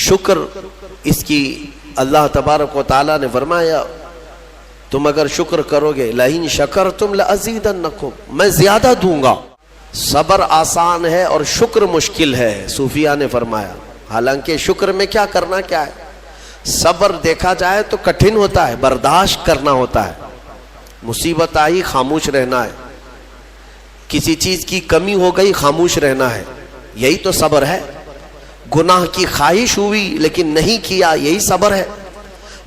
شکر اس کی اللہ تبارک و تعالیٰ نے فرمایا تم اگر شکر کرو گے لئن شکرتم لازیدنکم، میں زیادہ دوں گا۔ صبر آسان ہے اور شکر مشکل ہے، صوفیہ نے فرمایا۔ حالانکہ شکر میں کیا کرنا کیا ہے، صبر دیکھا جائے تو کٹھن ہوتا ہے، برداشت کرنا ہوتا ہے، مصیبت آئی خاموش رہنا ہے، کسی چیز کی کمی ہو گئی خاموش رہنا ہے، یہی تو صبر ہے۔ گناہ کی خواہش ہوئی لیکن نہیں کیا، یہی صبر ہے۔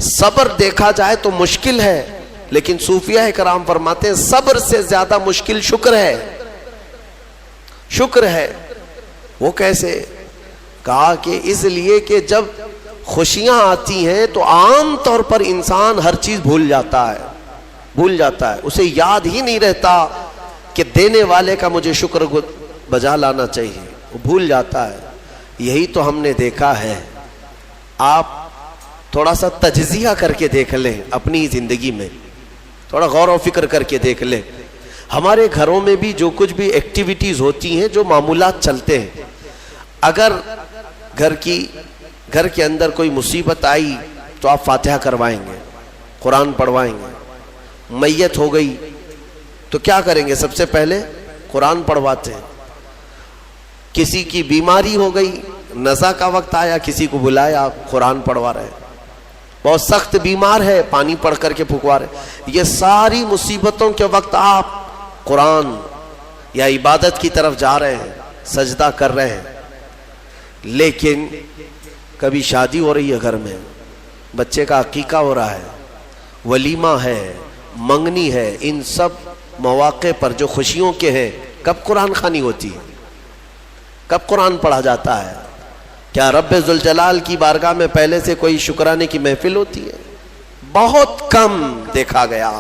صبر دیکھا جائے تو مشکل ہے، لیکن صوفیہ کرام فرماتے ہیں صبر سے زیادہ مشکل شکر ہے۔ شکر ہے وہ کیسے؟ کہا کہ اس لیے کہ جب خوشیاں آتی ہیں تو عام طور پر انسان ہر چیز بھول جاتا ہے، اسے یاد ہی نہیں رہتا کہ دینے والے کا مجھے شکر بجا لانا چاہیے، وہ بھول جاتا ہے۔ یہی تو ہم نے دیکھا ہے۔ آپ تھوڑا سا تجزیہ کر کے دیکھ لیں اپنی زندگی میں، تھوڑا غور و فکر کر کے دیکھ لیں۔ ہمارے گھروں میں بھی جو کچھ بھی ایکٹیویٹیز ہوتی ہیں، جو معمولات چلتے ہیں، اگر گھر کے اندر کوئی مصیبت آئی تو آپ فاتحہ کروائیں گے، قرآن پڑھوائیں گے۔ میت ہو گئی تو کیا کریں گے؟ سب سے پہلے قرآن پڑھواتے ہیں۔ کسی کی بیماری ہو گئی، نزا کا وقت آیا، کسی کو بلایا، قرآن پڑھوا رہے ہیں۔ بہت سخت بیمار ہے، پانی پڑھ کر کے پھکوا رہے۔ یہ ساری مصیبتوں کے وقت آپ قرآن یا عبادت کی طرف جا رہے ہیں، سجدہ کر رہے ہیں۔ لیکن کبھی شادی ہو رہی ہے گھر میں، بچے کا عقیقہ ہو رہا ہے، ولیمہ ہے، منگنی ہے، ان سب مواقع پر جو خوشیوں کے ہیں، کب قرآن خوانی ہوتی ہے؟ کب قرآن پڑھا جاتا ہے؟ کیا رب ذوالجلال کی بارگاہ میں پہلے سے کوئی شکرانے کی محفل ہوتی ہے؟ بہت کم دیکھا گیا۔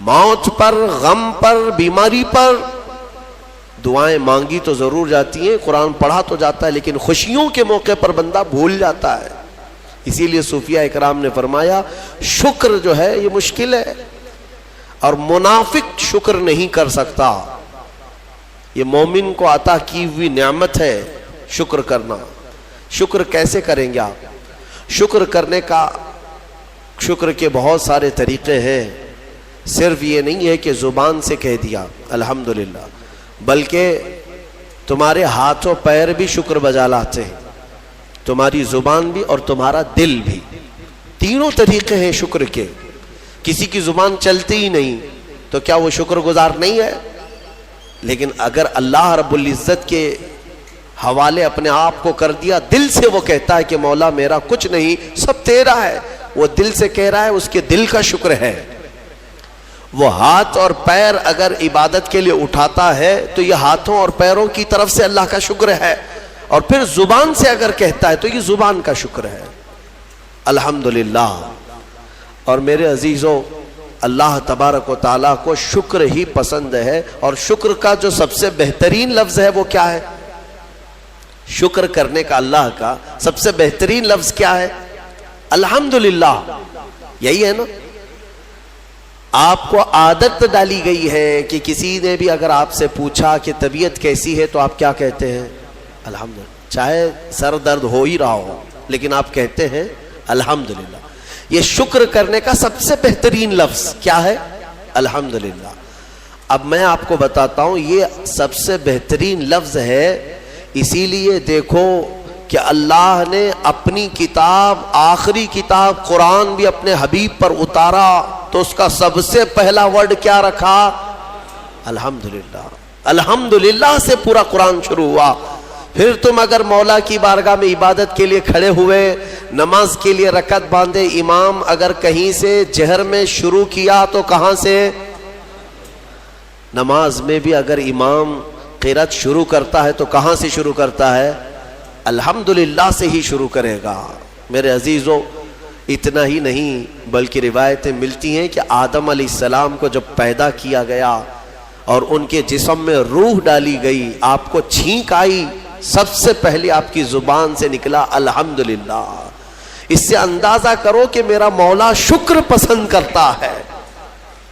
موت پر، غم پر، بیماری پر دعائیں مانگی تو ضرور جاتی ہیں، قرآن پڑھا تو جاتا ہے، لیکن خوشیوں کے موقع پر بندہ بھول جاتا ہے۔ اسی لیے صوفیہ اکرام نے فرمایا شکر جو ہے یہ مشکل ہے، اور منافق شکر نہیں کر سکتا۔ یہ مومن کو عطا کی ہوئی نعمت ہے شکر کرنا۔ شکر کیسے کریں گے آپ؟ شکر کرنے کا، شکر کے بہت سارے طریقے ہیں۔ صرف یہ نہیں ہے کہ زبان سے کہہ دیا الحمدللہ، بلکہ تمہارے ہاتھ و پیر بھی شکر بجا لاتے ہیں، تمہاری زبان بھی اور تمہارا دل بھی۔ تینوں طریقے ہیں شکر کے۔ کسی کی زبان چلتی ہی نہیں تو کیا وہ شکر گزار نہیں ہے؟ لیکن اگر اللہ رب العزت کے حوالے اپنے آپ کو کر دیا، دل سے وہ کہتا ہے کہ مولا میرا کچھ نہیں، سب تیرا ہے، وہ دل سے کہہ رہا ہے، اس کے دل کا شکر ہے۔ وہ ہاتھ اور پیر اگر عبادت کے لیے اٹھاتا ہے تو یہ ہاتھوں اور پیروں کی طرف سے اللہ کا شکر ہے، اور پھر زبان سے اگر کہتا ہے تو یہ زبان کا شکر ہے۔ الحمدللہ۔ اور میرے عزیزوں، اللہ تبارک و تعالیٰ کو شکر ہی پسند ہے، اور شکر کا جو سب سے بہترین لفظ ہے وہ کیا ہے؟ شکر کرنے کا اللہ کا سب سے بہترین لفظ کیا ہے؟ الحمدللہ۔ یہی ہے نا؟ آپ کو عادت ڈالی گئی ہے کہ کسی نے بھی اگر آپ سے پوچھا کہ طبیعت کیسی ہے تو آپ کیا کہتے ہیں؟ الحمدللہ۔ چاہے سر درد ہو ہی رہا ہو لیکن آپ کہتے ہیں الحمدللہ۔ یہ شکر کرنے کا سب سے بہترین لفظ کیا ہے؟ الحمدللہ۔ اب میں آپ کو بتاتا ہوں یہ سب سے بہترین لفظ ہے، اسی لیے دیکھو کہ اللہ نے اپنی کتاب، آخری کتاب قرآن بھی اپنے حبیب پر اتارا تو اس کا سب سے پہلا ورڈ کیا رکھا؟ الحمدللہ۔ الحمدللہ سے پورا قرآن شروع ہوا۔ پھر تم اگر مولا کی بارگاہ میں عبادت کے لیے کھڑے ہوئے، نماز کے لیے رکعت باندھے، امام اگر کہیں سے جہر میں شروع کیا تو کہاں سے؟ نماز میں بھی اگر امام قرات شروع کرتا ہے تو کہاں سے شروع کرتا ہے؟ الحمدللہ سے ہی شروع کرے گا۔ میرے عزیزوں، اتنا ہی نہیں بلکہ روایتیں ملتی ہیں کہ آدم علیہ السلام کو جب پیدا کیا گیا اور ان کے جسم میں روح ڈالی گئی، آپ کو چھینک آئی، سب سے پہلے آپ کی زبان سے نکلا الحمدللہ۔ اس سے اندازہ کرو کہ میرا مولا شکر پسند کرتا ہے،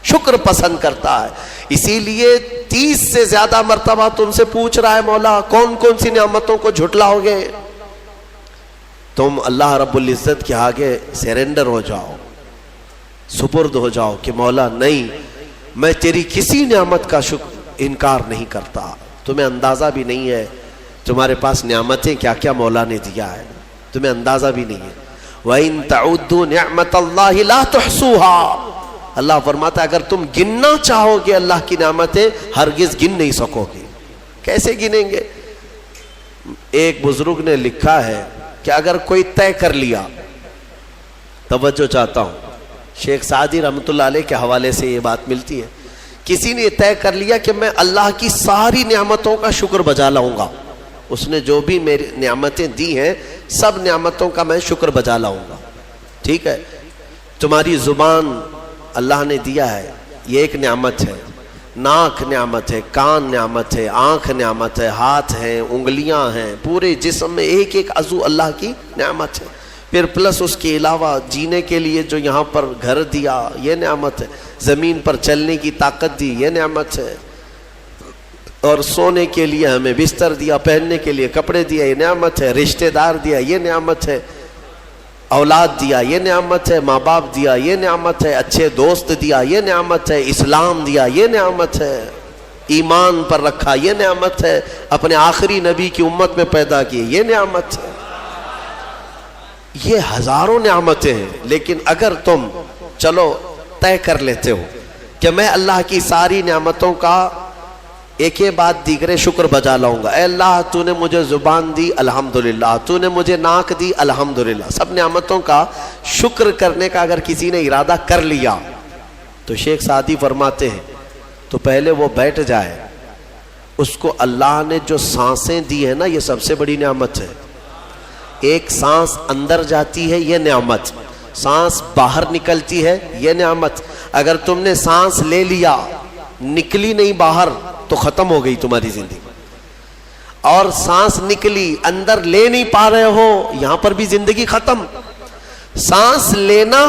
شکر پسند کرتا ہے۔ اسی لیے 30 سے زیادہ مرتبہ تم سے پوچھ رہا ہے مولا کون کون سی نعمتوں کو جھٹلاؤ گے؟ تم اللہ رب العزت کے آگے سیرنڈر ہو جاؤ, سپرد ہو جاؤ کہ مولا نہیں, میں تیری کسی نعمت کا انکار نہیں کرتا. تمہیں اندازہ بھی نہیں ہے تمہارے پاس نعمتیں کیا کیا مولا نے دیا ہے, تمہیں اندازہ بھی نہیں ہے. وَإِن تَعُدُّوا نِعْمَةَ اللَّهِ لَا تُحْصُوهَا, اللہ فرماتا ہے اگر تم گننا چاہو گے اللہ کی نعمتیں ہرگز گن نہیں سکو گے. کیسے گنیں گے؟ ایک بزرگ نے لکھا ہے کہ اگر کوئی طے کر لیا, توجہ چاہتا ہوں, شیخ سعدی رحمۃ اللہ علیہ کے حوالے سے یہ بات ملتی ہے, کسی نے طے کر لیا کہ میں اللہ کی ساری نعمتوں کا شکر بجا لاؤں گا, اس نے جو بھی میری نعمتیں دی ہیں سب نعمتوں کا میں شکر بجا لاؤں گا. ٹھیک ہے, تمہاری زبان اللہ نے دیا ہے, یہ ایک نعمت ہے. ناک نعمت ہے, کان نعمت ہے, آنکھ نعمت ہے, ہاتھ ہیں, انگلیاں ہیں, پورے جسم میں ایک ایک عضو اللہ کی نعمت ہے. پھر پلس اس کے علاوہ جینے کے لیے جو یہاں پر گھر دیا یہ نعمت ہے, زمین پر چلنے کی طاقت دی یہ نعمت ہے, اور سونے کے لیے ہمیں بستر دیا, پہننے کے لیے کپڑے دیا یہ نعمت ہے, رشتہ دار دیا یہ نعمت ہے, اولاد دیا یہ نعمت ہے, ماں باپ دیا یہ نعمت ہے, اچھے دوست دیا یہ نعمت ہے, اسلام دیا یہ نعمت ہے, ایمان پر رکھا یہ نعمت ہے, اپنے آخری نبی کی امت میں پیدا کیے یہ نعمت ہے. یہ ہزاروں نعمتیں ہیں. لیکن اگر تم چلو طے کر لیتے ہو کہ میں اللہ کی ساری نعمتوں کا ایک ہی بات دیگرے شکر بجا لاؤں گا, اے اللہ تو نے مجھے زبان دی الحمدللہ, تو نے مجھے ناک دی الحمدللہ, سب نعمتوں کا شکر کرنے کا اگر کسی نے ارادہ کر لیا تو شیخ سعدی فرماتے ہیں تو پہلے وہ بیٹھ جائے, اس کو اللہ نے جو سانسیں دی ہیں نا یہ سب سے بڑی نعمت ہے. ایک سانس اندر جاتی ہے یہ نعمت, سانس باہر نکلتی ہے یہ نعمت. اگر تم نے سانس لے لیا نکلی نہیں باہر تو ختم ہو گئی تمہاری زندگی, اور سانس نکلی اندر لے نہیں پا رہے ہو یہاں پر بھی زندگی ختم. سانس لینا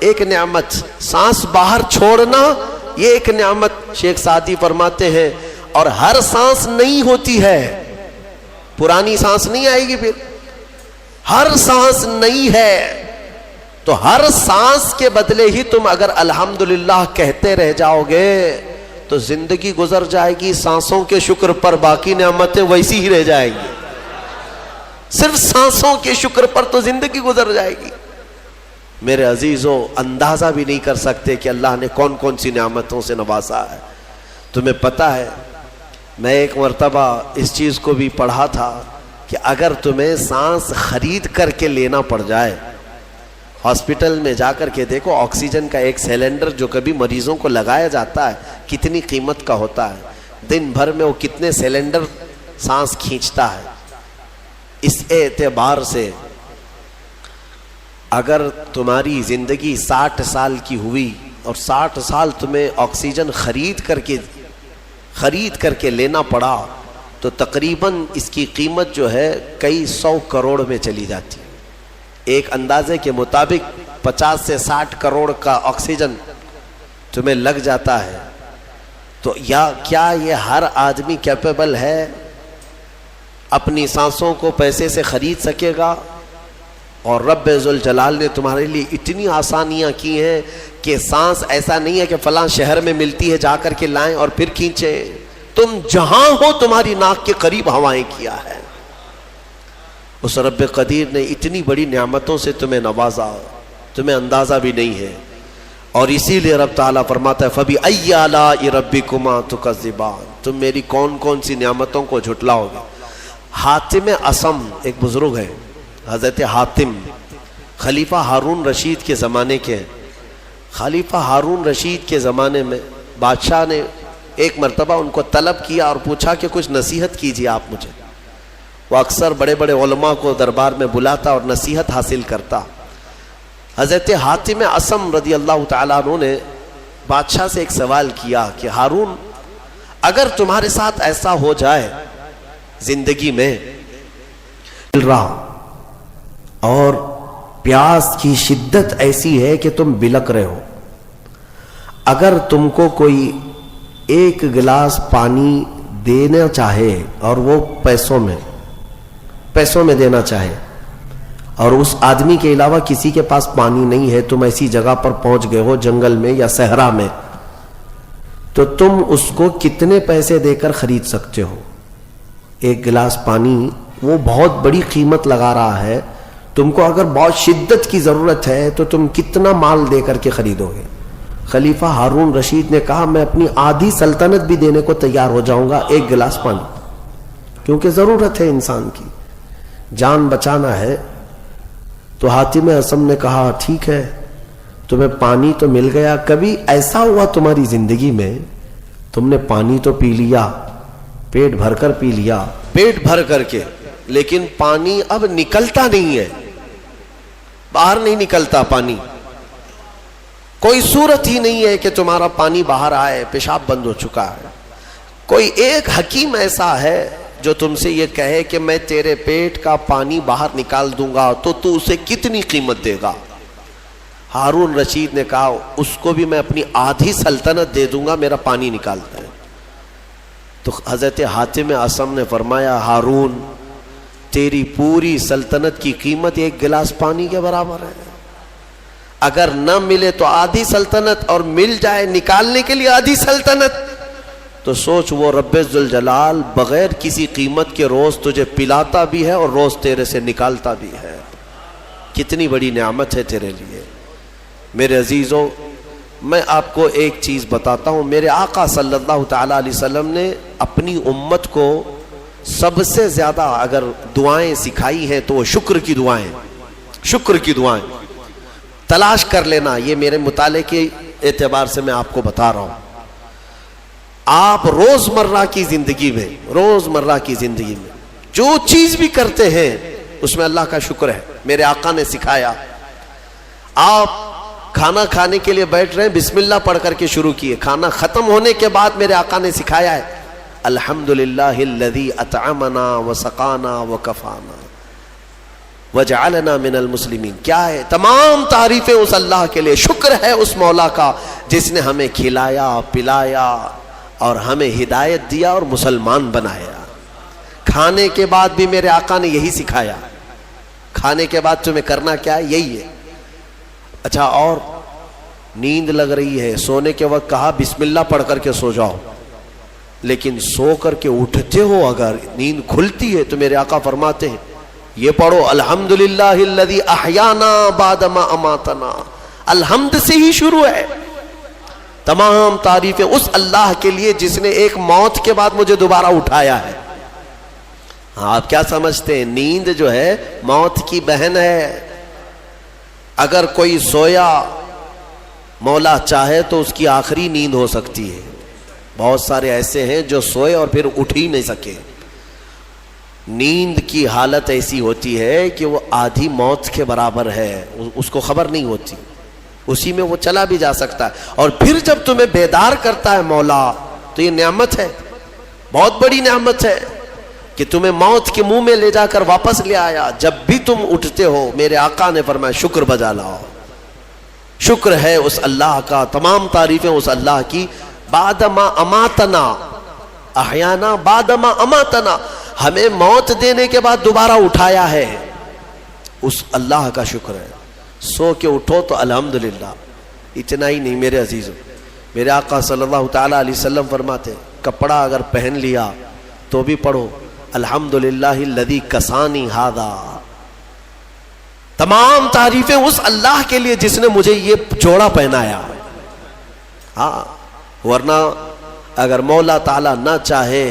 ایک نعمت, سانس باہر چھوڑنا یہ ایک نعمت. شیخ سعدی فرماتے ہیں اور ہر سانس نہیں ہوتی ہے, پرانی سانس نہیں آئے گی, پھر ہر سانس نہیں ہے, تو ہر سانس کے بدلے ہی تم اگر الحمدللہ کہتے رہ جاؤ گے تو زندگی گزر جائے گی سانسوں کے شکر پر, باقی نعمتیں ویسی ہی رہ جائیں گی. صرف سانسوں کے شکر پر تو زندگی گزر جائے گی. میرے عزیزو, اندازہ بھی نہیں کر سکتے کہ اللہ نے کون کون سی نعمتوں سے نوازا ہے. تمہیں پتہ ہے, میں ایک مرتبہ اس چیز کو بھی پڑھا تھا کہ اگر تمہیں سانس خرید کر کے لینا پڑ جائے, ہاسپٹل میں جا کر کے دیکھو آکسیجن کا ایک سلنڈر جو کبھی مریضوں کو لگایا جاتا ہے کتنی قیمت کا ہوتا ہے, دن بھر میں وہ کتنے سلنڈر سانس کھینچتا ہے. اس اعتبار سے اگر تمہاری زندگی 60 سال کی ہوئی اور 60 سال تمہیں آکسیجن خرید کر کے لینا پڑا تو تقریباً اس کی قیمت جو ہے کئی 100 کروڑ میں چلی جاتی ہے. ایک اندازے کے مطابق 50 سے 60 کروڑ کا آکسیجن تمہیں لگ جاتا ہے. تو کیا یہ ہر آدمی کیپیبل ہے اپنی سانسوں کو پیسے سے خرید سکے گا؟ اور رب ذوالجلال نے تمہارے لیے اتنی آسانیاں کی ہیں کہ سانس ایسا نہیں ہے کہ فلاں شہر میں ملتی ہے جا کر کے لائیں اور پھر کھینچیں. تم جہاں ہو تمہاری ناک کے قریب ہوائیں کیا ہے. اس رب قدیر نے اتنی بڑی نعمتوں سے تمہیں نوازا, تمہیں اندازہ بھی نہیں ہے. اور اسی لیے رب تعالیٰ فرماتا ہے فَبِأَيِّ آلَاءِ رَبِّكُمَا تُكَذِّبَانِ, تم میری کون کون سی نعمتوں کو جھٹلاؤ گے. حاتم اصم ایک بزرگ ہے, حضرت حاتم خلیفہ ہارون رشید کے زمانے کے ہیں. خلیفہ ہارون رشید کے زمانے میں بادشاہ نے ایک مرتبہ ان کو طلب کیا اور پوچھا کہ کچھ نصیحت کیجیے آپ مجھے. وہ اکثر بڑے بڑے علماء کو دربار میں بلاتا اور نصیحت حاصل کرتا. حضرت حاتم اصم رضی اللہ تعالیٰ عنہ نے بادشاہ سے ایک سوال کیا کہ ہارون, اگر تمہارے ساتھ ایسا ہو جائے زندگی میں اور پیاس کی شدت ایسی ہے کہ تم بلک رہے ہو, اگر تم کو کوئی ایک گلاس پانی دینا چاہے اور وہ پیسوں میں دینا چاہے, اور اس آدمی کے علاوہ کسی کے پاس پانی نہیں ہے، تم ایسی جگہ پر پہنچ گئے ہو جنگل میں یا صحرا میں، تو تم اس کو کتنے پیسے دے کر خرید سکتے ہو؟ ایک گلاس پانی وہ بہت بڑی قیمت لگا رہا ہے، تم کو اگر بہت شدت کی ضرورت ہے تو تم کتنا مال دے کر کے خریدو گے؟ خلیفہ ہارون رشید نے کہا میں اپنی آدھی سلطنت بھی دینے کو تیار ہو جاؤں گا ایک گلاس پانی، کیونکہ ضرورت ہے انسان کی، جان بچانا ہے۔ تو حاتم اسم نے کہا ٹھیک ہے، تمہیں پانی تو مل گیا، کبھی ایسا ہوا تمہاری زندگی میں تم نے پانی تو پی لیا، پیٹ بھر کر پی لیا، پیٹ بھر کر کے، لیکن پانی اب نکلتا نہیں ہے، باہر نہیں نکلتا پانی، کوئی صورت ہی نہیں ہے کہ تمہارا پانی باہر آئے، پیشاب بند ہو چکا ہے۔ کوئی ایک حکیم ایسا ہے جو تم سے یہ کہے کہ میں تیرے پیٹ کا پانی باہر نکال دوں گا تو تو اسے کتنی قیمت دے گا؟ ہارون رشید نے کہا اس کو بھی میں اپنی آدھی سلطنت دے دوں گا، میرا پانی نکالتا ہے۔ تو حضرت حاتم اسم نے فرمایا ہارون تیری پوری سلطنت کی قیمت ایک گلاس پانی کے برابر ہے، اگر نہ ملے تو آدھی سلطنت اور مل جائے نکالنے کے لیے آدھی سلطنت، تو سوچ وہ رب ذوالجلال بغیر کسی قیمت کے روز تجھے پلاتا بھی ہے اور روز تیرے سے نکالتا بھی ہے، کتنی بڑی نعمت ہے تیرے لیے۔ میرے عزیزوں، میں آپ کو ایک چیز بتاتا ہوں، میرے آقا صلی اللہ تعالیٰ علیہ وسلم نے اپنی امت کو سب سے زیادہ اگر دعائیں سکھائی ہیں تو وہ شکر کی دعائیں، شکر کی دعائیں تلاش کر لینا، یہ میرے مطالعے کے اعتبار سے میں آپ کو بتا رہا ہوں۔ آپ روزمرہ کی زندگی میں، روزمرہ کی زندگی میں جو چیز بھی کرتے ہیں اس میں اللہ کا شکر ہے، میرے آقا نے سکھایا۔ آپ کھانا کھانے کے لیے بیٹھ رہے ہیں، بسم اللہ پڑھ کر کے شروع کیے، کھانا ختم ہونے کے بعد میرے آقا نے سکھایا ہے الحمدللہ الذی اطعمنا وسقانا وکفانا وجعلنا من المسلمین۔ کیا ہے؟ تمام تعریفیں اس اللہ کے لیے، شکر ہے اس مولا کا جس نے ہمیں کھلایا پلایا اور ہمیں ہدایت دیا اور مسلمان بنایا۔ کھانے کے بعد بھی میرے آقا نے یہی سکھایا، کھانے کے بعد تمہیں کرنا کیا ہے؟ یہی ہے۔ اچھا، اور نیند لگ رہی ہے، سونے کے وقت کہا بسم اللہ پڑھ کر کے سو جاؤ، لیکن سو کر کے اٹھتے ہو اگر نیند کھلتی ہے تو میرے آقا فرماتے ہیں یہ پڑھو الحمدللہ الذی احیانا بعد ما اماتنا، الحمد سے ہی شروع ہے، تمام تعریفیں اس اللہ کے لیے جس نے ایک موت کے بعد مجھے دوبارہ اٹھایا ہے۔ ہاں، آپ کیا سمجھتے ہیں؟ نیند جو ہے موت کی بہن ہے، اگر کوئی سویا مولا چاہے تو اس کی آخری نیند ہو سکتی ہے، بہت سارے ایسے ہیں جو سوئے اور پھر اٹھ ہی نہیں سکے۔ نیند کی حالت ایسی ہوتی ہے کہ وہ آدھی موت کے برابر ہے، اس کو خبر نہیں ہوتی، اسی میں وہ چلا بھی جا سکتا ہے، اور پھر جب تمہیں بیدار کرتا ہے مولا تو یہ نعمت ہے، بہت بڑی نعمت ہے کہ تمہیں موت کے منہ میں لے جا کر واپس لے آیا۔ جب بھی تم اٹھتے ہو میرے آقا نے فرمایا شکر بجا لاؤ، شکر ہے اس اللہ کا، تمام تعریفیں اس اللہ کی۔ بعد ما اماتنا احیانا بعد ما اماتنا، ہمیں موت دینے کے بعد دوبارہ اٹھایا ہے، اس اللہ کا شکر ہے۔ سو کے اٹھو تو الحمدللہ۔ اتنا ہی نہیں میرے عزیزوں، میرے آقا صلی اللہ تعالیٰ علیہ وسلم فرماتے کپڑا اگر پہن لیا تو بھی پڑھو الحمدللہ الذی کسانی ھذا، تمام تعریفیں اس اللہ کے لیے جس نے مجھے یہ جوڑا پہنایا۔ ہاں، ورنہ اگر مولا تعالیٰ نہ چاہے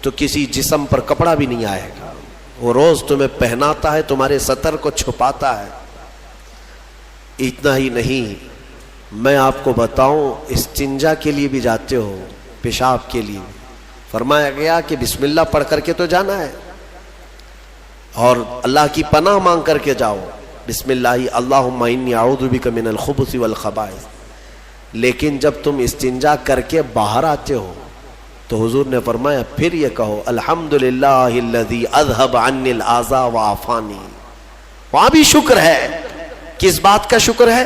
تو کسی جسم پر کپڑا بھی نہیں آئے گا، وہ روز تمہیں پہناتا ہے، تمہارے سطر کو چھپاتا ہے۔ اتنا ہی نہیں، میں آپ کو بتاؤں استنجا کے لیے بھی جاتے ہو، پیشاب کے لیے فرمایا گیا کہ بسم اللہ پڑھ کر کے تو جانا ہے اور اللہ کی پناہ مانگ کر کے جاؤ، بسم اللہ اللہم انی اعوذ بک من الخبث والخبائث۔ لیکن جب تم استنجا کر کے باہر آتے ہو تو حضور نے فرمایا پھر یہ کہو الحمدللہ الذی اذھب عنی الاذى وعافانی۔ وہاں بھی شکر ہے، کس بات کا شکر ہے؟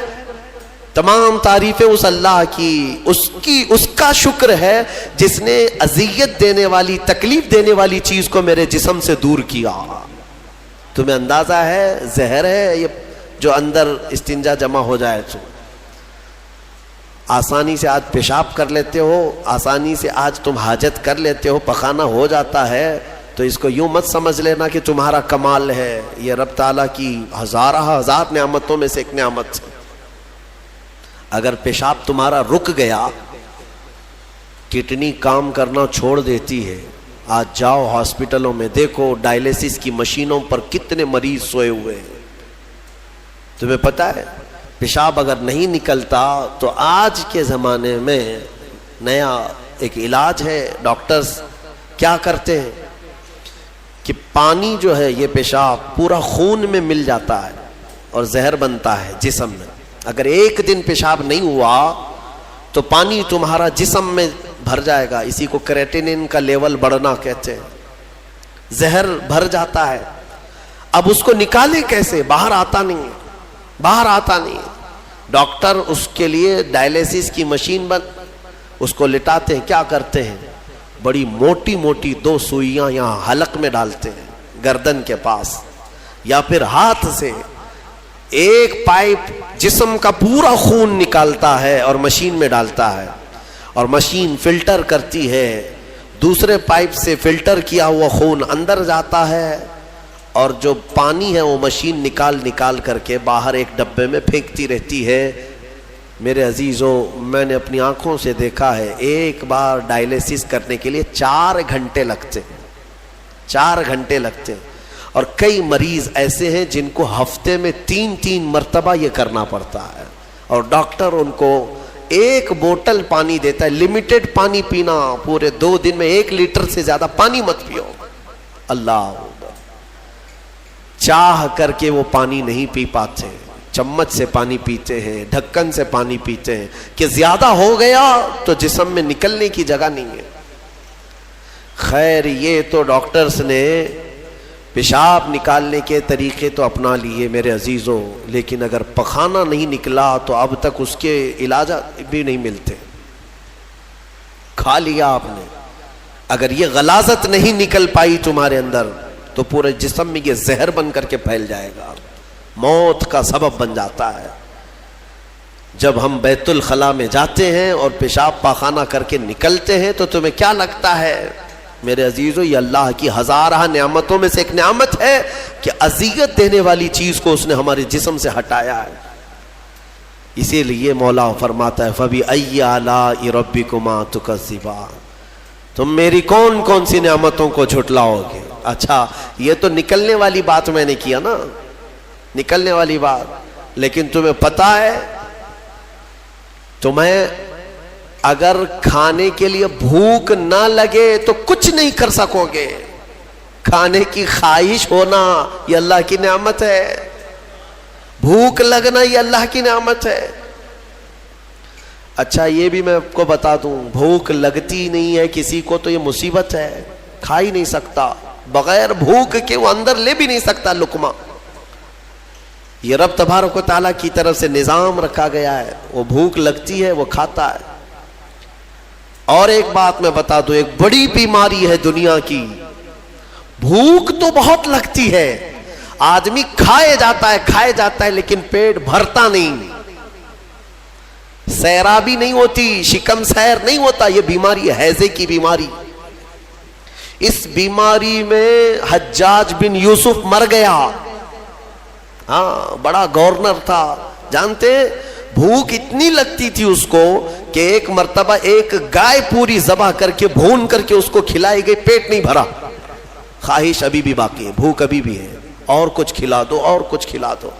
تمام تعریفیں اس اللہ کی، اس کا شکر ہے جس نے اذیت دینے والی، تکلیف دینے والی چیز کو میرے جسم سے دور کیا۔ تمہیں اندازہ ہے زہر ہے یہ جو اندر استنجا جمع ہو جائے تو آسانی سے آج پیشاب کر لیتے ہو، آسانی سے آج تم حاجت کر لیتے ہو، پخانہ ہو جاتا ہے، تو اس کو یوں مت سمجھ لینا کہ تمہارا کمال ہے، یہ رب تعالیٰ کی ہزار نعمتوں میں سے ایک نعمت ہے۔ اگر پیشاب تمہارا رک گیا، کڈنی کام کرنا چھوڑ دیتی ہے، آج جاؤ ہاسپٹلوں میں دیکھو ڈائلیسس کی مشینوں پر کتنے مریض سوئے ہوئے ہیں۔ تمہیں پتہ ہے پیشاب اگر نہیں نکلتا تو آج کے زمانے میں نیا ایک علاج ہے، ڈاکٹرز کیا کرتے ہیں کہ پانی جو ہے یہ پیشاب پورا خون میں مل جاتا ہے اور زہر بنتا ہے جسم میں۔ اگر ایک دن پیشاب نہیں ہوا تو پانی تمہارا جسم میں بھر جائے گا، اسی کو کریٹینن کا لیول بڑھنا کہتے ہیں، زہر بھر جاتا ہے۔ اب اس کو نکالے کیسے؟ باہر آتا نہیں، باہر آتا نہیں۔ ڈاکٹر اس کے لیے ڈائلیسس کی مشین اس کو لٹاتے ہیں، کیا کرتے ہیں بڑی موٹی موٹی 2 سوئیاں یہاں حلق میں ڈالتے ہیں گردن کے پاس، یا پھر ہاتھ سے ایک پائپ جسم کا پورا خون نکالتا ہے اور مشین میں ڈالتا ہے، اور مشین فلٹر کرتی ہے، دوسرے پائپ سے فلٹر کیا ہوا خون اندر جاتا ہے، اور جو پانی ہے وہ مشین نکال کر کے باہر ایک ڈبے میں پھینکتی رہتی ہے۔ میرے عزیزوں، میں نے اپنی آنکھوں سے دیکھا ہے ایک بار ڈائلیسس کرنے کے لیے 4 گھنٹے لگتے ہیں، 4 گھنٹے لگتے ہیں، اور کئی مریض ایسے ہیں جن کو ہفتے میں 3 مرتبہ یہ کرنا پڑتا ہے، اور ڈاکٹر ان کو ایک بوتل پانی دیتا ہے، لمیٹڈ پانی پینا، پورے 2 دن میں 1 لیٹر سے زیادہ پانی مت پیو۔ اللہ چاہ کر کے وہ پانی نہیں پی پاتے، چمچ سے پانی پیتے ہیں، ڈھکن سے پانی پیتے ہیں کہ زیادہ ہو گیا تو جسم میں نکلنے کی جگہ نہیں ہے۔ خیر یہ تو ڈاکٹرز نے پیشاب نکالنے کے طریقے تو اپنا لیے میرے عزیزوں، لیکن اگر پخانہ نہیں نکلا تو اب تک اس کے علاج بھی نہیں ملتے۔ کھا لیا آپ نے، اگر یہ غلاظت نہیں نکل پائی تمہارے اندر تو پورے جسم میں یہ زہر بن کر کے پھیل جائے گا، موت کا سبب بن جاتا ہے۔ جب ہم بیت الخلاء میں جاتے ہیں اور پیشاب پاخانہ کر کے نکلتے ہیں تو تمہیں کیا لگتا ہے میرے عزیزو؟ یہ اللہ کی ہزارہ نعمتوں میں سے ایک نعمت ہے کہ اذیت دینے والی چیز کو اس نے ہمارے جسم سے ہٹایا ہے۔ اسی لیے مولا فرماتا ہے فَبِأَيِّ آلَاءِ رَبِّكُمَا تُكَذِّبَانِ، تم میری کون کون سی نعمتوں کو جھٹلاؤ گے؟ اچھا یہ تو نکلنے والی بات میں نے کیا نا، نکلنے والی بات، لیکن تمہیں پتا ہے تمہیں اگر کھانے کے لیے بھوک نہ لگے تو کچھ نہیں کر سکو گے۔ کھانے کی خواہش ہونا یہ اللہ کی نعمت ہے، بھوک لگنا یہ اللہ کی نعمت ہے۔ اچھا یہ بھی میں آپ کو بتا دوں، بھوک لگتی نہیں ہے کسی کو تو یہ مصیبت ہے، کھا ہی نہیں سکتا، بغیر بھوک کے وہ اندر لے بھی نہیں سکتا لقمہ۔ یہ رب تبارک و تعالیٰ کی طرف سے نظام رکھا گیا ہے، وہ بھوک لگتی ہے وہ کھاتا ہے۔ اور ایک بات میں بتا دوں، ایک بڑی بیماری ہے دنیا کی، بھوک تو بہت لگتی ہے، آدمی کھائے جاتا ہے لیکن پیٹ بھرتا نہیں، سیرابی نہیں ہوتی، شکم سیر نہیں ہوتا۔ یہ بیماری ہے ہیضے کی بیماری۔ اس بیماری میں حجاج بن یوسف مر گیا، ہاں بڑا گورنر تھا، جانتے ہیں بھوک اتنی لگتی تھی اس کو کہ ایک مرتبہ ایک گائے پوری ذبح کر کے بھون کر کے اس کو کھلائی گئی، پیٹ نہیں بھرا، خواہش ابھی بھی باقی ہے، بھوک ابھی بھی ہے، اور کچھ کھلا دو اور کچھ کھلا دو۔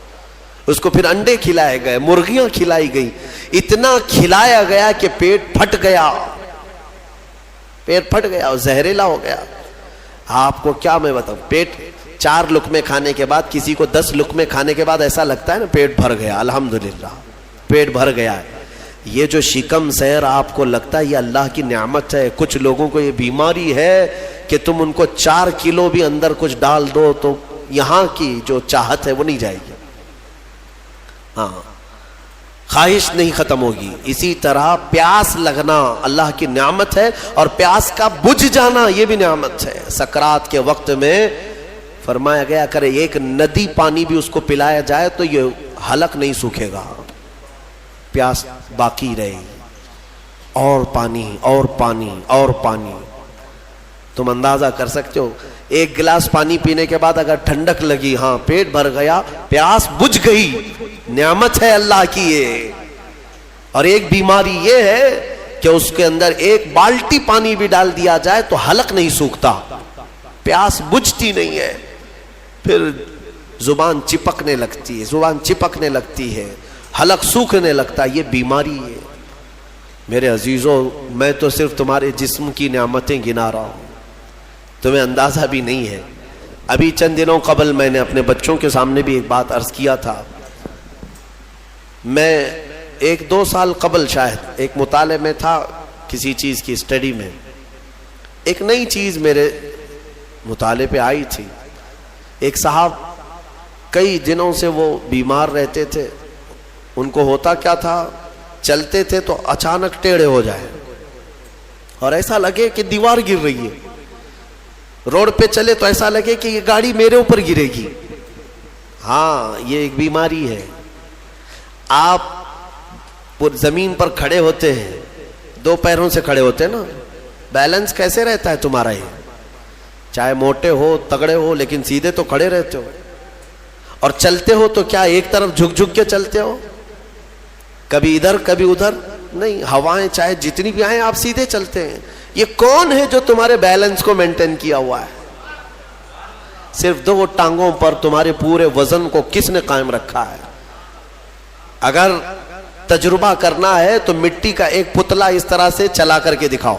اس کو پھر انڈے کھلائے گئے، مرغیاں کھلائی گئی، اتنا کھلایا گیا کہ پیٹ پھٹ گیا، پیٹ پھٹ گیا اور زہریلا ہو گیا۔ آپ کو کیا میں بتاؤں، پیٹ 4 لقمے کھانے کے بعد، کسی کو 10 لقمے کھانے کے بعد ایسا لگتا ہے نا پیٹ بھر گیا، الحمدللہ پیٹ بھر گیا ہے۔ یہ جو شکم سیر آپ کو لگتا ہے یہ اللہ کی نعمت ہے۔ کچھ لوگوں کو یہ بیماری ہے کہ تم ان کو 4 کلو بھی اندر کچھ ڈال دو تو یہاں کی جو چاہت ہے وہ نہیں جائے گی، ہاں خواہش نہیں ختم ہوگی۔ اسی طرح پیاس لگنا اللہ کی نعمت ہے، اور پیاس کا بجھ جانا یہ بھی نعمت ہے۔ سکرات کے وقت میں فرمایا گیا اگر ایک ندی پانی بھی اس کو پلایا جائے تو یہ حلق نہیں سوکھے گا, پیاس باقی رہے گی, اور پانی اور پانی اور پانی. تم اندازہ کر سکتے ہو ایک گلاس پانی پینے کے بعد اگر ٹھنڈک لگی, ہاں پیٹ بھر گیا, پیاس بجھ گئی, نعمت ہے اللہ کی یہ. اور ایک بیماری یہ ہے کہ اس کے اندر ایک بالٹی پانی بھی ڈال دیا جائے تو حلق نہیں سوکھتا, پیاس بجھتی نہیں ہے, پھر زبان چپکنے لگتی ہے, زبان چپکنے لگتی ہے, حلق سوکھنے لگتا ہے. یہ بیماری ہے. میرے عزیزوں, میں تو صرف تمہارے جسم کی نعمتیں گنا رہا ہوں, تمہیں اندازہ بھی نہیں ہے. ابھی چند دنوں قبل میں نے اپنے بچوں کے سامنے بھی ایک بات عرض کیا تھا. میں 1-2 سال قبل شاید ایک مطالعے میں تھا, کسی چیز کی اسٹڈی میں, ایک نئی چیز میرے مطالعے پہ آئی تھی. ایک صاحب کئی دنوں سے وہ بیمار رہتے تھے. ان کو ہوتا کیا تھا, چلتے تھے تو اچانک ٹیڑھے ہو جائے اور ایسا لگے کہ دیوار گر رہی ہے. روڈ پہ چلے تو ایسا لگے کہ یہ گاڑی میرے اوپر گرے گی. ہاں یہ ایک بیماری ہے. آپ زمین پر کھڑے ہوتے ہیں, 2 پیروں سے کھڑے ہوتے ہیں نا, بیلنس کیسے رہتا ہے تمہارا؟ یہ چاہے موٹے ہو تگڑے ہو لیکن سیدھے تو کھڑے رہتے ہو. اور چلتے ہو تو کیا ایک طرف جھک جھک کے چلتے ہو, کبھی ادھر کبھی ادھر نہیں. ہوائیں چاہے جتنی بھی آئیں آپ سیدھے چلتے ہیں. یہ کون ہے جو تمہارے بیلنس کو مینٹین کیا ہوا ہے؟ صرف 2 ٹانگوں پر تمہارے پورے وزن کو کس نے قائم رکھا ہے؟ اگر تجربہ کرنا ہے تو مٹی کا ایک پتلا اس طرح سے چلا کر کے دکھاؤ,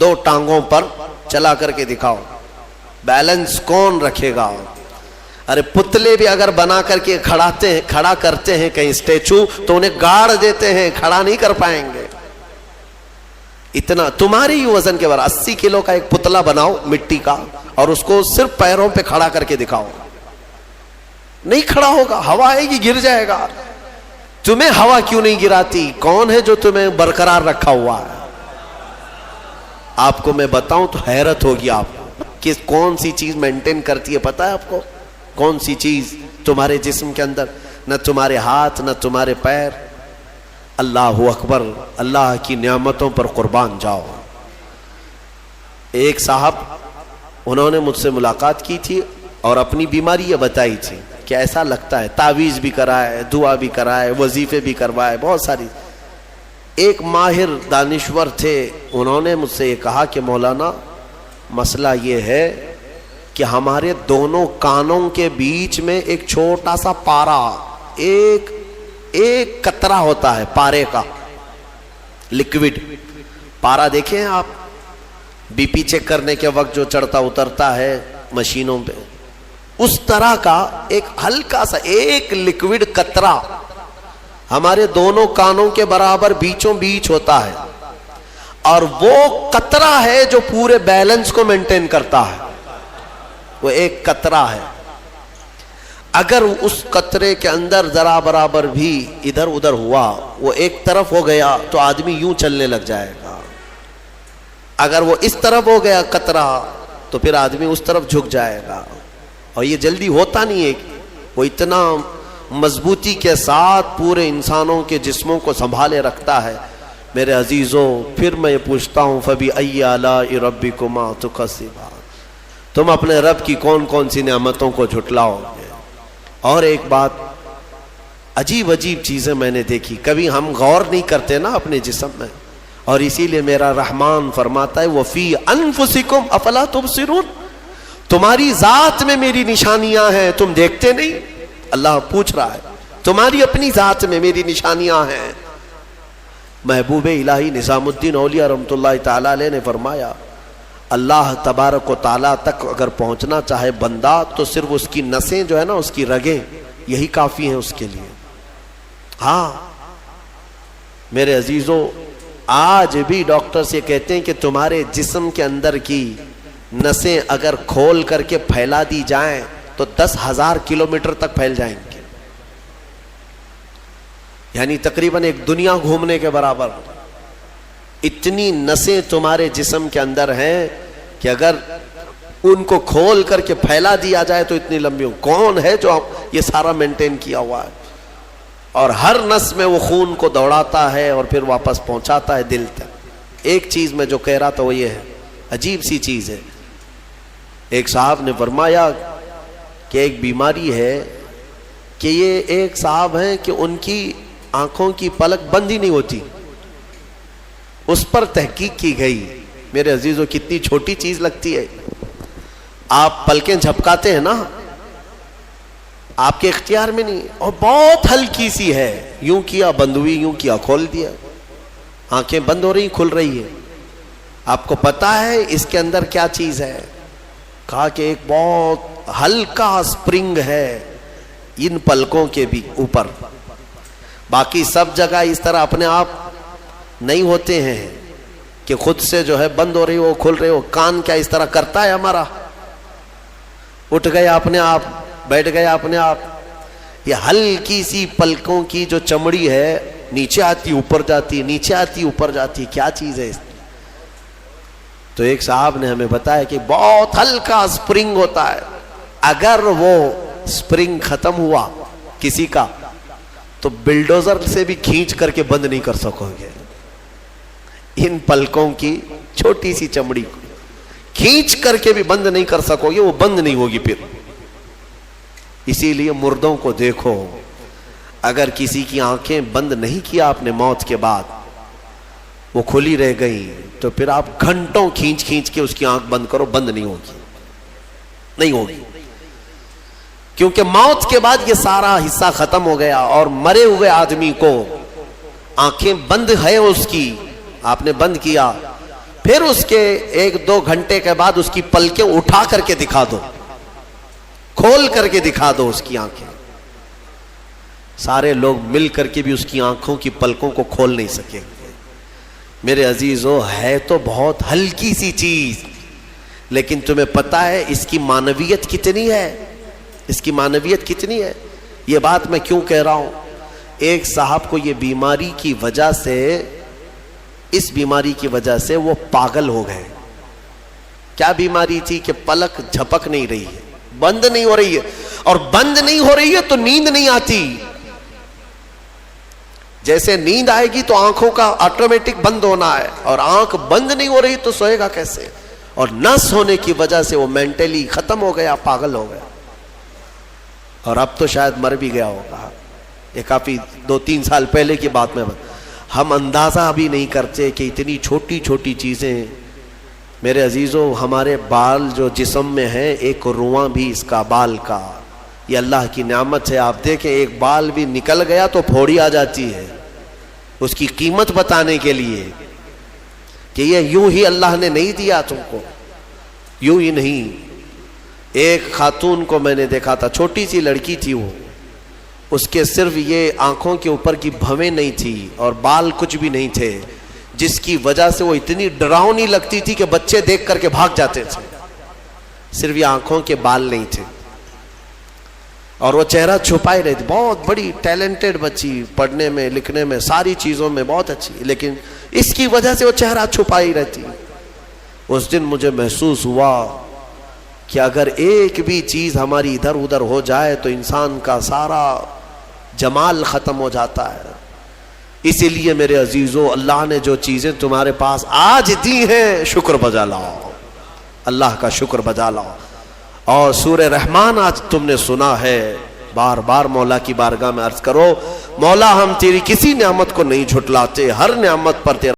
2 ٹانگوں پر چلا کر کے دکھاؤ, بیلنس کون رکھے گا؟ ارے پتلے بھی اگر بنا کر کے کھڑا کرتے ہیں کہیں اسٹیچو تو انہیں گاڑ دیتے ہیں, کھڑا نہیں کر پائیں گے. اتنا تمہاری ہی وزن کے بعد 80 کلو کا ایک پتلا بناؤ مٹی کا اور اس کو صرف پیروں پہ کھڑا کر کے دکھاؤ, نہیں کھڑا ہوگا, ہوا آئے گی گر جائے گا. تمہیں ہوا کیوں نہیں گراتی؟ کون ہے جو تمہیں برقرار رکھا ہوا ہے؟ آپ کو میں بتاؤں تو حیرت ہوگی آپ کہ کون سی چیز مینٹین کرتی ہے. پتا ہے آپ کو کون سی چیز تمہارے جسم کے اندر؟ نہ تمہارے ہاتھ نہ تمہارے پیر. اللہ اکبر, اللہ کی نعمتوں پر قربان جاؤ. ایک صاحب انہوں نے مجھ سے ملاقات کی تھی اور اپنی بیماری یہ بتائی تھی کہ ایسا لگتا ہے, تعویذ بھی کرائے, دعا بھی کرائے, وظیفے بھی کروائے, بہت ساری. ایک ماہر دانشور تھے, انہوں نے مجھ سے یہ کہا کہ مولانا مسئلہ یہ ہے کہ ہمارے دونوں کانوں کے بیچ میں ایک چھوٹا سا پارا, ایک قطرہ ہوتا ہے پارے کا, لکوڈ پارا. دیکھیں آپ بی پی چیک کرنے کے وقت جو چڑھتا اترتا ہے مشینوں پہ, اس طرح کا ایک ہلکا سا ایک لکوڈ قطرہ ہمارے دونوں کانوں کے برابر بیچوں بیچ ہوتا ہے. اور وہ قطرہ ہے جو پورے بیلنس کو مینٹین کرتا ہے. وہ ایک قطرہ ہے. اگر اس قطرے کے اندر ذرا برابر بھی ادھر ادھر ہوا, وہ ایک طرف ہو گیا تو آدمی یوں چلنے لگ جائے گا. اگر وہ اس طرف ہو گیا قطرہ تو پھر آدمی اس طرف جھک جائے گا. اور یہ جلدی ہوتا نہیں ہے. وہ اتنا مضبوطی کے ساتھ پورے انسانوں کے جسموں کو سنبھالے رکھتا ہے. میرے عزیزوں, پھر میں یہ پوچھتا ہوں فَبِأَيِّ آلَاءِ رَبِّكُمَا تُكَذِّبَانِ, تم اپنے رب کی کون کون سی نعمتوں کو جھٹلاؤ گے؟ اور ایک بات, عجیب عجیب چیزیں میں نے دیکھی, کبھی ہم غور نہیں کرتے نا اپنے جسم میں, اور اسی لیے میرا رحمان فرماتا ہے وَفِي أَنفُسِكُمْ أَفَلَا تُبْصِرُونَ, تمہاری ذات میں میری نشانیاں ہیں, تم دیکھتے نہیں؟ اللہ پوچھ رہا ہے, تمہاری اپنی ذات میں میری نشانیاں ہیں. محبوب الہی نظام الدین اولیاء رحمۃ اللہ تعالیٰ علیہ نے فرمایا اللہ تبارک و تعالیٰ تک اگر پہنچنا چاہے بندہ تو صرف اس کی نسیں جو ہے نا, اس کی رگیں, یہی کافی ہیں اس کے لیے. ہاں میرے عزیزوں, آج بھی ڈاکٹرز یہ کہتے ہیں کہ تمہارے جسم کے اندر کی نسیں اگر کھول کر کے پھیلا دی جائیں تو 10,000 کلومیٹر تک پھیل جائیں گے, یعنی تقریباً ایک دنیا گھومنے کے برابر. اتنی نسیں تمہارے جسم کے اندر ہیں کہ اگر ان کو کھول کر کے پھیلا دیا جائے تو اتنی لمبی ہو. کون ہے جو یہ سارا مینٹین کیا ہوا ہے؟ اور ہر نس میں وہ خون کو دوڑاتا ہے اور پھر واپس پہنچاتا ہے دل تک. ایک چیز میں جو کہہ رہا تھا وہ یہ ہے، عجیب سی چیز ہے. ایک صاحب نے فرمایا کہ ایک بیماری ہے کہ یہ ایک صاحب ہیں کہ ان کی آنکھوں کی پلک بند ہی نہیں ہوتی. اس پر تحقیق کی گئی. میرے عزیزو کتنی چھوٹی چیز لگتی ہے. آپ پلکیں جھپکاتے ہیں نا، آپ کے اختیار میں نہیں، اور بہت ہلکی سی ہے، یوں کیا بند ہوئی، یوں کیا کھول دیا، آنکھیں بند ہو رہی کھل رہی ہے. آپ کو پتا ہے اس کے اندر کیا چیز ہے؟ کہا کہ ایک بہت ہلکا سپرنگ ہے ان پلکوں کے بھی اوپر. باقی سب جگہ اس طرح اپنے آپ نہیں ہوتے ہیں کہ خود سے جو ہے بند ہو رہی ہو کھل رہی ہو. کان کیا اس طرح کرتا ہے ہمارا؟ اٹھ گیا اپنے آپ، بیٹھ گیا اپنے آپ. یہ ہلکی سی پلکوں کی جو چمڑی ہے نیچے آتی اوپر جاتی، نیچے آتی اوپر جاتی. کیا چیز ہے اس؟ تو ایک صاحب نے ہمیں بتایا کہ بہت ہلکا سپرنگ ہوتا ہے. اگر وہ سپرنگ ختم ہوا کسی کا تو بلڈوزر سے بھی کھینچ کر کے بند نہیں کر سکو گے. ان پلکوں کی چھوٹی سی چمڑی کو کھینچ کر کے بھی بند نہیں کر سکو گے، وہ بند نہیں ہوگی پھر. اسی لیے مردوں کو دیکھو، اگر کسی کی آنکھیں بند نہیں کیا آپ نے موت کے بعد، وہ کھلی رہ گئی، تو پھر آپ گھنٹوں کھینچ کھینچ کے اس کی آنکھ بند کرو، بند نہیں ہوگی، نہیں ہوگی. کیونکہ موت کے بعد یہ سارا حصہ ختم ہو گیا. اور مرے ہوئے آدمی کو آنکھیں بند ہے اس کی، آپ نے بند کیا، پھر اس کے 1-2 گھنٹے کے بعد اس کی پلکیں اٹھا کر کے دکھا دو، کھول کر کے دکھا دو اس کی آنکھیں. سارے لوگ مل کر کے بھی اس کی آنکھوں کی پلکوں کو کھول نہیں سکیں گے. میرے عزیزو، ہے تو بہت ہلکی سی چیز، لیکن تمہیں پتا ہے اس کی معنویت کتنی ہے؟ اس کی معنویت کتنی ہے؟ یہ بات میں کیوں کہہ رہا ہوں؟ ایک صاحب کو یہ بیماری کی وجہ سے، اس بیماری کی وجہ سے وہ پاگل ہو گئے. کیا بیماری تھی؟ کہ پلک جھپک نہیں رہی ہے، بند نہیں ہو رہی ہے. اور بند نہیں ہو رہی ہے تو نیند نہیں آتی. جیسے نیند آئے گی تو آنکھوں کا آٹومیٹک بند ہونا ہے، اور آنکھ بند نہیں ہو رہی تو سوئے گا کیسے؟ اور نس ہونے کی وجہ سے وہ مینٹلی ختم ہو گیا، پاگل ہو گیا. اور اب تو شاید مر بھی گیا ہوگا. یہ کافی 2-3 سال پہلے کی بات میں ہم اندازہ بھی نہیں کرتے کہ اتنی چھوٹی چھوٹی چیزیں. میرے عزیزو، ہمارے بال جو جسم میں ہیں، ایک رواں بھی اس کا بال کا، یہ اللہ کی نعمت ہے. آپ دیکھیں ایک بال بھی نکل گیا تو پھوڑی آ جاتی ہے اس کی قیمت بتانے کے لیے کہ یہ یوں ہی اللہ نے نہیں دیا تم کو، یوں ہی نہیں. ایک خاتون کو میں نے دیکھا تھا، چھوٹی سی لڑکی تھی، وہ اس کے صرف یہ آنکھوں کے اوپر کی بھویں نہیں تھی اور بال کچھ بھی نہیں تھے، جس کی وجہ سے وہ اتنی ڈراؤنی لگتی تھی کہ بچے دیکھ کر کے بھاگ جاتے تھے. صرف یہ آنکھوں کے بال نہیں تھے اور وہ چہرہ چھپائے رہتی. بہت بڑی ٹیلنٹڈ بچی، پڑھنے میں لکھنے میں ساری چیزوں میں بہت اچھی، لیکن اس کی وجہ سے وہ چہرہ چھپائی رہتی. اس دن مجھے محسوس ہوا کہ اگر ایک بھی چیز ہماری ادھر ادھر ہو جائے تو انسان کا سارا جمال ختم ہو جاتا ہے. اسی لیے میرے عزیزو، اللہ نے جو چیزیں تمہارے پاس آج دی ہیں، شکر بجا لاؤ، اللہ کا شکر بجا لاؤ. اور سورہ رحمان آج تم نے سنا ہے، بار بار مولا کی بارگاہ میں عرض کرو، مولا ہم تیری کسی نعمت کو نہیں جھٹلاتے، ہر نعمت پر تیرا